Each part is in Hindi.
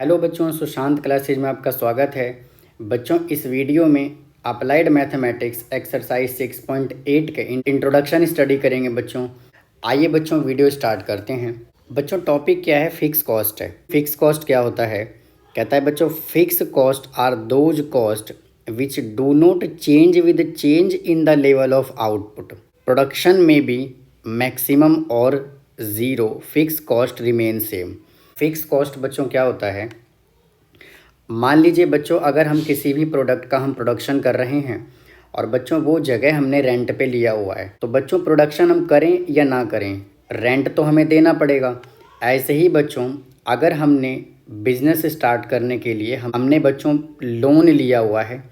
हेलो बच्चों, सुशांत क्लासेज में आपका स्वागत है। बच्चों, इस वीडियो में अप्लाइड मैथमेटिक्स एक्सरसाइज 6.8 के इंट्रोडक्शन स्टडी करेंगे। बच्चों आइए बच्चों वीडियो स्टार्ट करते हैं। बच्चों टॉपिक क्या है? फिक्स कॉस्ट है। फिक्स कॉस्ट क्या होता है? कहता है बच्चों, fix cost are those cost which do not change with change in the level of output. Production में बी मैक्सिमम और zero, fix cost remain same. Fix cost बच्चों क्या होता है? मान लीजिए बच्चों, अगर हम किसी भी प्रोडक्ट का हम प्रोडक्शन कर रहे हैं और बच्चों वो जगह हमने रेंट पे लिया हुआ है, तो बच्चों प्रोडक्शन हम करें या ना करें, रेंट तो हमें देना पड़ेगा। ऐसे ही बच्चों, अगर हमने बिजनेस स्टार्ट करने के लिए हमने बच्चों लोन लिया हुआ है,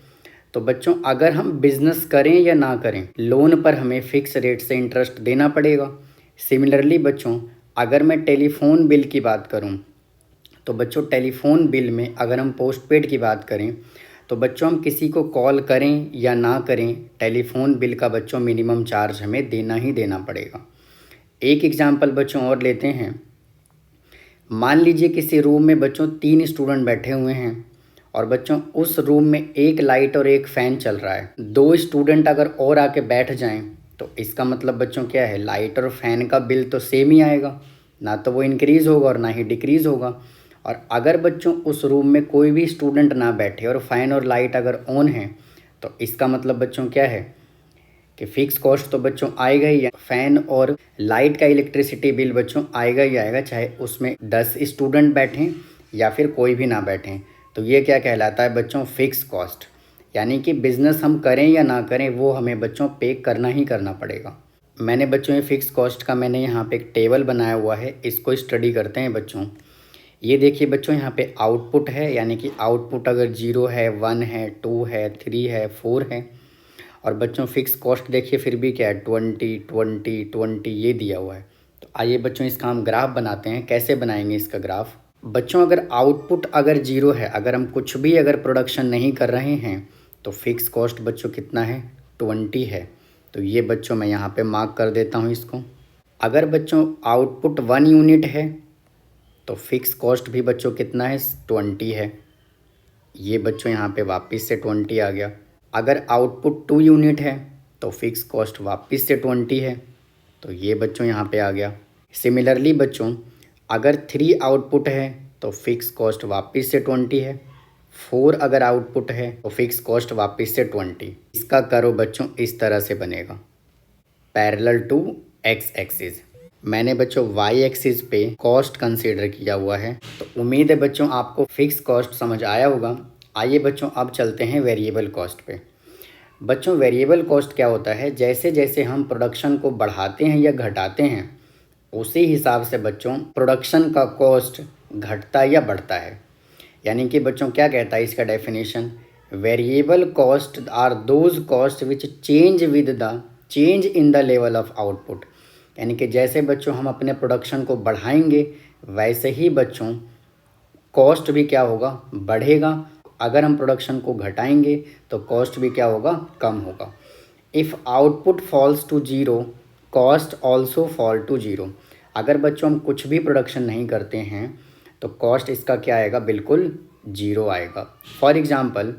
तो बच्चों अगर हम बिज़नेस करें या ना करें, लोन पर हमें फ़िक्स रेट से इंटरेस्ट देना पड़ेगा। सिमिलरली बच्चों, अगर मैं टेलीफोन बिल की बात करूं, तो बच्चों टेलीफोन बिल में अगर हम पोस्टपेड की बात करें, तो बच्चों हम किसी को कॉल करें या ना करें, टेलीफोन बिल का बच्चों मिनिमम चार्ज हमें देना ही देना पड़ेगा। एक एग्जांपल बच्चों और लेते हैं। मान लीजिए किसी रूम में बच्चों 3 स्टूडेंट बैठे हुए हैं और बच्चों उस रूम में एक लाइट और एक फ़ैन चल रहा है। 2 स्टूडेंट अगर और आके बैठ जाएं, तो इसका मतलब बच्चों क्या है? लाइट और फैन का बिल तो सेम ही आएगा, ना तो वो इंक्रीज़ होगा और ना ही डिक्रीज़ होगा। और अगर बच्चों उस रूम में कोई भी स्टूडेंट ना बैठे और फैन और लाइट अगर ऑन है, तो इसका मतलब बच्चों क्या है कि फ़िक्स कॉस्ट तो बच्चों आएगा ही। फ़ैन और लाइट का इलेक्ट्रिसिटी बिल बच्चों आएगा ही आएगा, चाहे उसमें 10 स्टूडेंट बैठें या फिर कोई भी ना बैठें। तो ये क्या कहलाता है बच्चों? Fix cost. यानी कि बिज़नेस हम करें या ना करें, वो हमें बच्चों पे करना ही करना पड़ेगा। मैंने बच्चों ये फ़िक्स कॉस्ट का मैंने यहाँ पे एक टेबल बनाया हुआ है, इसको स्टडी करते हैं बच्चों। ये देखिए बच्चों, यहाँ पे आउटपुट है, यानी कि आउटपुट अगर 0 है, 1 है, 2 है, 3 है, 4 है। और बच्चों फिक्स कॉस्ट देखिए फिर भी क्या है? 20 20 20 ये दिया हुआ है। तो आइए बच्चों इसका हम ग्राफ बनाते हैं। कैसे बनाएंगे इसका ग्राफ? बच्चों अगर आउटपुट अगर 0 है, अगर हम कुछ भी अगर प्रोडक्शन नहीं कर रहे हैं, तो फिक्स कॉस्ट बच्चों कितना है? 20 है। तो ये बच्चों मैं यहाँ पे मार्क कर देता हूँ इसको। अगर बच्चों आउटपुट 1 यूनिट है, तो फिक्स कॉस्ट भी बच्चों कितना है? 20 है। ये बच्चों यहाँ पे वापस से 20 आ गया। अगर आउटपुट 2 यूनिट है, तो फिक्स कॉस्ट वापस से 20 है। तो ये बच्चों यहाँ पे आ गया। सिमिलरली बच्चों, अगर 3 आउटपुट है, तो फिक्स कॉस्ट वापस से 20 है। 4 अगर आउटपुट है, तो फिक्स कॉस्ट वापस से 20। इसका करो बच्चों इस तरह से बनेगा, पैरेलल टू एक्स एक्सिस। मैंने बच्चों वाई एक्सिस पे कॉस्ट कंसीडर किया हुआ है। तो उम्मीद है बच्चों आपको फिक्स कॉस्ट समझ आया होगा। आइए बच्चों अब चलते हैं वेरिएबल कॉस्ट पे। बच्चों वेरिएबल कॉस्ट क्या होता है? जैसे जैसे हम प्रोडक्शन को बढ़ाते हैं या घटाते हैं, उसी हिसाब से बच्चों प्रोडक्शन का कॉस्ट घटता या बढ़ता है। यानी कि बच्चों क्या कहता है इसका definition? Variable cost are those cost which change with the change in the level of output. यानी कि जैसे बच्चों हम अपने प्रोडक्शन को बढ़ाएंगे, वैसे ही बच्चों कॉस्ट भी क्या होगा? बढ़ेगा। अगर हम प्रोडक्शन को घटाएंगे तो कॉस्ट भी क्या होगा? कम होगा। If output falls to zero, cost also fall to zero. अगर बच्चों हम कुछ भी प्रोडक्शन नहीं करते हैं, तो कॉस्ट इसका क्या आएगा? बिल्कुल ज़ीरो आएगा। For example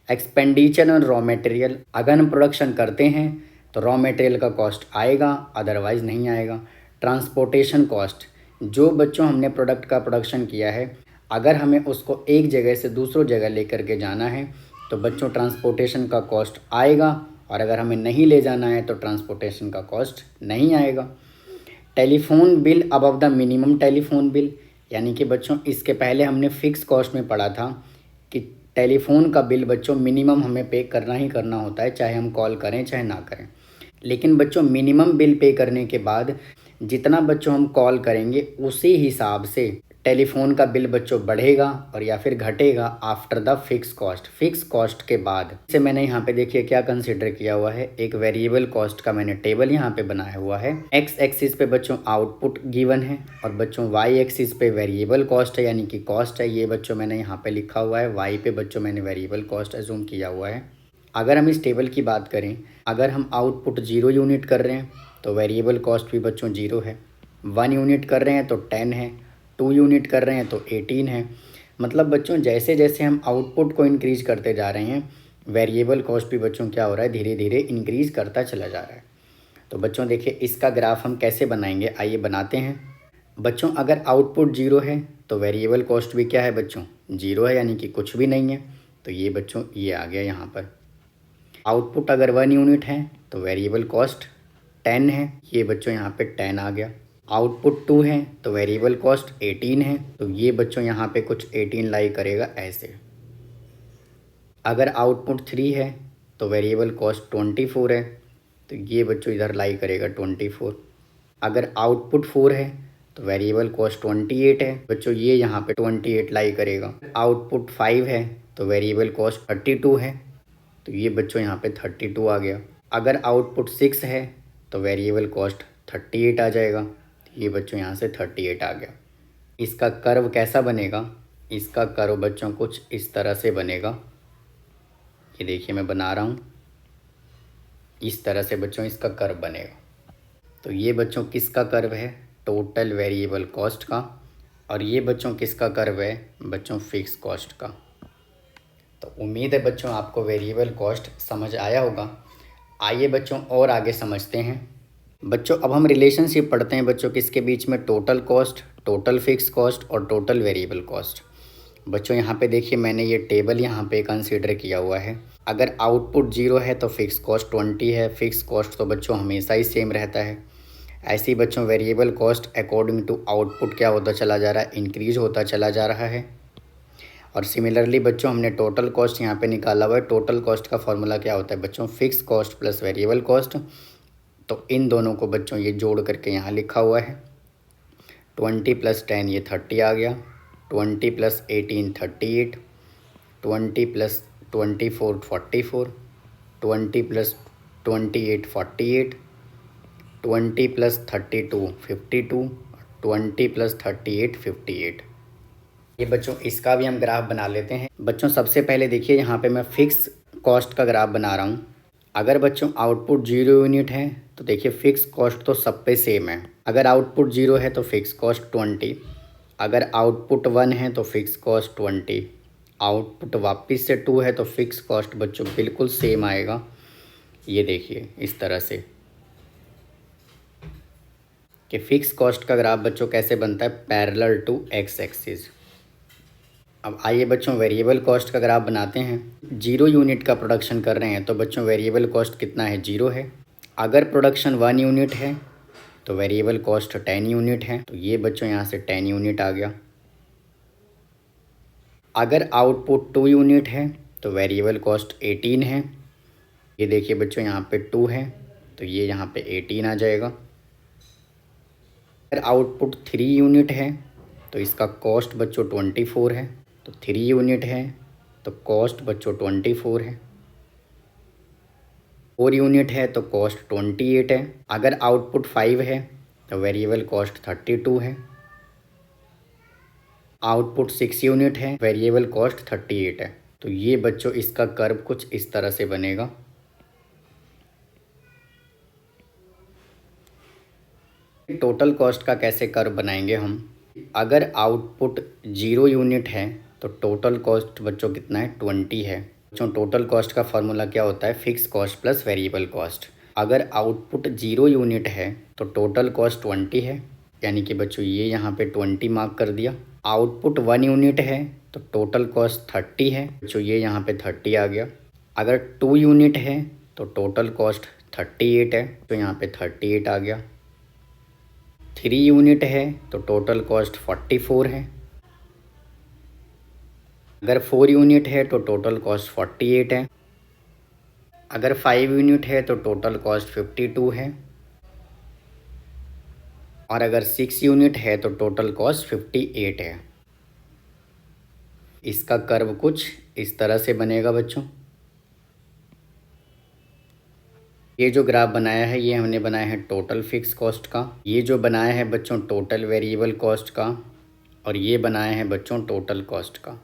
expenditure on raw material, अगर हम प्रोडक्शन करते हैं तो रॉ मटेरियल का कॉस्ट आएगा, अदरवाइज़ नहीं आएगा। ट्रांसपोर्टेशन कॉस्ट, जो बच्चों हमने प्रोडक्ट का प्रोडक्शन किया है, अगर हमें उसको एक जगह से दूसरी जगह लेकर के जाना है, तो बच्चों ट्रांसपोर्टेशन का कॉस्ट आएगा, और अगर हमें नहीं ले जाना है तो ट्रांसपोर्टेशन का कॉस्ट नहीं आएगा। Telephone bill above the minimum telephone bill, यानी कि बच्चों इसके पहले हमने फ़िक्स कॉस्ट में पढ़ा था कि टेलीफोन का बिल बच्चों मिनिमम हमें पे करना ही करना होता है, चाहे हम कॉल करें चाहे ना करें। लेकिन बच्चों मिनिमम बिल पे करने के बाद जितना बच्चों हम कॉल करेंगे, उसी हिसाब से टेलीफोन का बिल बच्चों बढ़ेगा और या फिर घटेगा after the fix cost, fix cost के बाद। इसे मैंने यहाँ पे देखिए क्या कंसिडर किया हुआ है, एक वेरिएबल कॉस्ट का मैंने टेबल यहाँ पे बनाया हुआ है। एक्स एक्सिस पे बच्चों आउटपुट गिवन है और बच्चों वाई एक्सिस पे वेरिएबल कॉस्ट है, यानी कि कॉस्ट है। ये बच्चों मैंने यहाँ पे लिखा हुआ है, वाई पे बच्चों मैंने वेरिएबल कॉस्ट एज्यूम किया हुआ है। अगर हम इस टेबल की बात करें, अगर हम आउटपुट 0 यूनिट कर रहे हैं तो वेरिएबल कॉस्ट भी बच्चों 0 है। 1 यूनिट कर रहे हैं तो 10 है, 2 यूनिट कर रहे हैं तो 18 है, मतलब बच्चों जैसे जैसे हम आउटपुट को इंक्रीज करते जा रहे हैं, वेरिएबल कॉस्ट भी बच्चों क्या हो रहा है, धीरे धीरे इंक्रीज करता चला जा रहा है। तो बच्चों देखिए इसका ग्राफ हम कैसे बनाएंगे, आइए बनाते हैं। बच्चों अगर आउटपुट जीरो है तो वेरिएबल कॉस्ट भी क्या है बच्चों, जीरो है, यानी कि कुछ भी नहीं है। तो ये बच्चों ये आ गया यहाँ पर। आउटपुट अगर 1 यूनिट है तो वेरिएबल कॉस्ट 10 है, ये बच्चों यहाँ पे 10 आ गया। आउटपुट 2 है तो वेरिएबल कॉस्ट 18 है, तो ये बच्चों यहाँ पे कुछ 18 लाई करेगा ऐसे। अगर आउटपुट 3 है तो वेरिएबल कॉस्ट 24 है, तो ये बच्चों इधर लाई करेगा 24। अगर आउटपुट 4 है तो वेरिएबल कॉस्ट 28 है, बच्चों ये यहाँ पे 28 लाई करेगा। आउटपुट 5 है तो वेरिएबल कॉस्ट 32 है, तो ये बच्चों यहाँ पे 32 आ गया। अगर आउटपुट 6 है तो वेरिएबल कॉस्ट 38 आ जाएगा, तो ये बच्चों यहाँ से 38 आ गया। इसका कर्व कैसा बनेगा, इसका कर्व बच्चों कुछ इस तरह से बनेगा। ये देखिए मैं बना रहा हूँ, इस तरह से बच्चों इसका कर्व बनेगा। तो ये बच्चों किसका कर्व है, टोटल वेरिएबल कॉस्ट का, और ये बच्चों किसका कर्व है, बच्चों फिक्स कॉस्ट का। तो उम्मीद है बच्चों आपको वेरिएबल कॉस्ट समझ आया होगा। आइए बच्चों और आगे समझते हैं। बच्चों अब हम रिलेशनशिप पढ़ते हैं बच्चों किसके बीच में, total cost, total fix cost और टोटल वेरिएबल कॉस्ट। बच्चों यहाँ पे देखिए मैंने ये टेबल यहाँ पे कंसीडर किया हुआ है। अगर आउटपुट 0 है तो फिक्स कॉस्ट 20 है, फिक्स कॉस्ट तो बच्चों हमेशा ही सेम रहता है। ऐसे ही बच्चों variable cost according to output क्या होता चला जा रहा है, इंक्रीज होता चला जा रहा है। और सिमिलरली बच्चों हमने टोटल कॉस्ट यहाँ पे निकाला हुआ है। टोटल कॉस्ट का फॉर्मूला क्या होता है बच्चों, fix cost plus variable cost. तो इन दोनों को बच्चों ये जोड़ करके यहाँ लिखा हुआ है। 20 + 10 ये 30 आ गया, 20 + 18 38, 20 + 24 44, 20 + 28 48, 20 + 32 52, 20 + 38 58। ये बच्चों इसका भी हम ग्राफ बना लेते हैं। बच्चों सबसे पहले देखिए यहाँ पे मैं फिक्स कॉस्ट का ग्राफ बना रहा हूँ। अगर बच्चों आउटपुट 0 यूनिट है तो देखिए फिक्स कॉस्ट तो सब पे सेम है। अगर आउटपुट 0 है तो फिक्स कॉस्ट 20, अगर आउटपुट 1 है तो फिक्स कॉस्ट 20, आउटपुट वापस से 2 है तो फिक्स कॉस्ट बच्चों बिल्कुल सेम आएगा। ये देखिए इस तरह से कि फिक्स कॉस्ट का ग्राफ बच्चों कैसे बनता है, पैरेलल टू एक्स एक्सिस। अब आइए बच्चों वेरिएबल कॉस्ट का ग्राफ बनाते हैं। 0 यूनिट का प्रोडक्शन कर रहे हैं तो बच्चों वेरिएबल कॉस्ट कितना है, 0 है। अगर प्रोडक्शन 1 यूनिट है तो वेरिएबल कॉस्ट 10 यूनिट है, तो ये बच्चों यहाँ से 10 यूनिट आ गया। अगर आउटपुट 2 यूनिट है तो वेरिएबल कॉस्ट 18 है। ये देखिए बच्चों यहाँ पे 2 है तो ये यहाँ पे 18 आ जाएगा। अगर आउटपुट 3 यूनिट है तो इसका कॉस्ट बच्चों 24 है, तो 3 यूनिट है तो कॉस्ट बच्चों 24 है। 4 यूनिट है तो कॉस्ट 28 है। अगर आउटपुट 5 है तो वेरिएबल कॉस्ट 32 है। आउटपुट 6 यूनिट है, वेरिएबल कॉस्ट 38 है। तो ये बच्चों इसका कर्व कुछ इस तरह से बनेगा। टोटल कॉस्ट का कैसे कर्व बनाएंगे हम, अगर आउटपुट 0 यूनिट है तो टोटल कॉस्ट बच्चों कितना है, 20 है। बच्चों टोटल कॉस्ट का फार्मूला क्या होता है, fix cost plus variable cost. अगर आउटपुट 0 यूनिट है तो टोटल कॉस्ट 20 है, यानी कि बच्चों ये यहाँ पे 20 मार्क कर दिया। आउटपुट 1 यूनिट है तो टोटल कॉस्ट 30 है, बच्चों ये यहाँ पे 30 आ गया। अगर 2 यूनिट है तो टोटल कॉस्ट 38 है, तो यहाँ पे 38 आ गया। 3 यूनिट है तो टोटल कॉस्ट 44 है। अगर 4 यूनिट है तो टोटल कॉस्ट 48 है। अगर 5 यूनिट है तो टोटल कॉस्ट 52 है। और अगर 6 यूनिट है तो टोटल कॉस्ट 58 है। इसका कर्व कुछ इस तरह से बनेगा बच्चों। ये जो ग्राफ बनाया है ये हमने बनाया है टोटल फिक्स कॉस्ट का, ये जो बनाया है बच्चों टोटल वेरिएबल कॉस्ट का, और ये बनाया है बच्चों टोटल कॉस्ट का।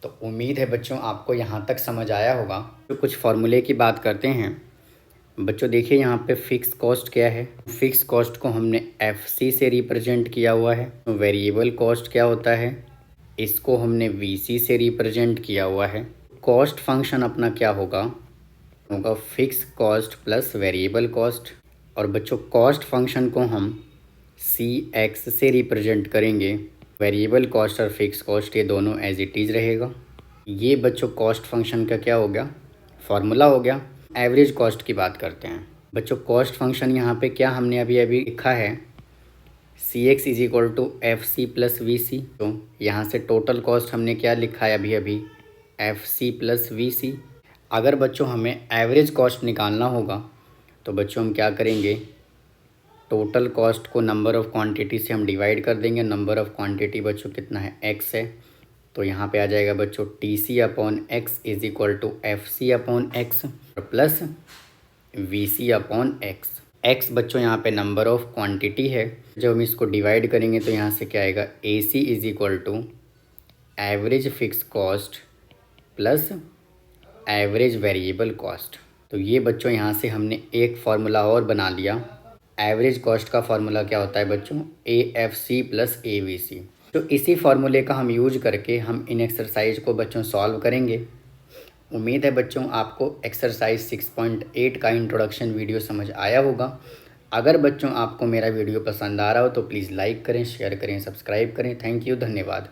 तो उम्मीद है बच्चों आपको यहाँ तक समझ आया होगा। तो कुछ फॉर्मूले की बात करते हैं बच्चों। देखिए यहाँ पे फिक्स कॉस्ट क्या है, फिक्स कॉस्ट को हमने FC से रिप्रेजेंट किया हुआ है। तो वेरिएबल कॉस्ट क्या होता है, इसको हमने VC से रिप्रेजेंट किया हुआ है। कॉस्ट फंक्शन अपना क्या होगा fix cost plus variable cost. और बच्चों कॉस्ट फंक्शन को हम CX से रिप्रेजेंट करेंगे। वेरिएबल कॉस्ट और फिक्स कॉस्ट ये दोनों एज इट इज़ रहेगा। ये बच्चों कॉस्ट फंक्शन का क्या हो गया, फॉर्मूला हो गया। एवरेज कॉस्ट की बात करते हैं बच्चों। कॉस्ट फंक्शन यहाँ पे क्या हमने अभी लिखा है, CX is equal to FC plus VC। तो यहाँ से टोटल कॉस्ट हमने क्या लिखा है अभी FC प्लस VC। अगर बच्चों हमें एवरेज कॉस्ट निकालना होगा तो बच्चों हम क्या करेंगे, टोटल कॉस्ट को नंबर ऑफ़ क्वांटिटी से हम डिवाइड कर देंगे। नंबर ऑफ़ क्वांटिटी बच्चों कितना है, X है। तो यहाँ पे आ जाएगा बच्चों TC upon X is equal to FC upon X plus VC upon X। X बच्चों यहाँ पे नंबर ऑफ़ क्वांटिटी है। जब हम इसको डिवाइड करेंगे तो यहाँ से क्या आएगा, AC is equal to average fix cost plus average variable cost. तो ये बच्चों यहाँ से हमने एक फार्मूला और बना लिया। एवरेज कॉस्ट का फार्मूला क्या होता है बच्चों, AFC प्लस AVC। तो इसी फार्मूले का हम यूज करके हम इन एक्सरसाइज को बच्चों सॉल्व करेंगे। उम्मीद है बच्चों आपको एक्सरसाइज 6.8 का इंट्रोडक्शन वीडियो समझ आया होगा। अगर बच्चों आपको मेरा वीडियो पसंद आ रहा हो तो प्लीज़ लाइक करें, शेयर करें, सब्सक्राइब करें। थैंक यू, धन्यवाद।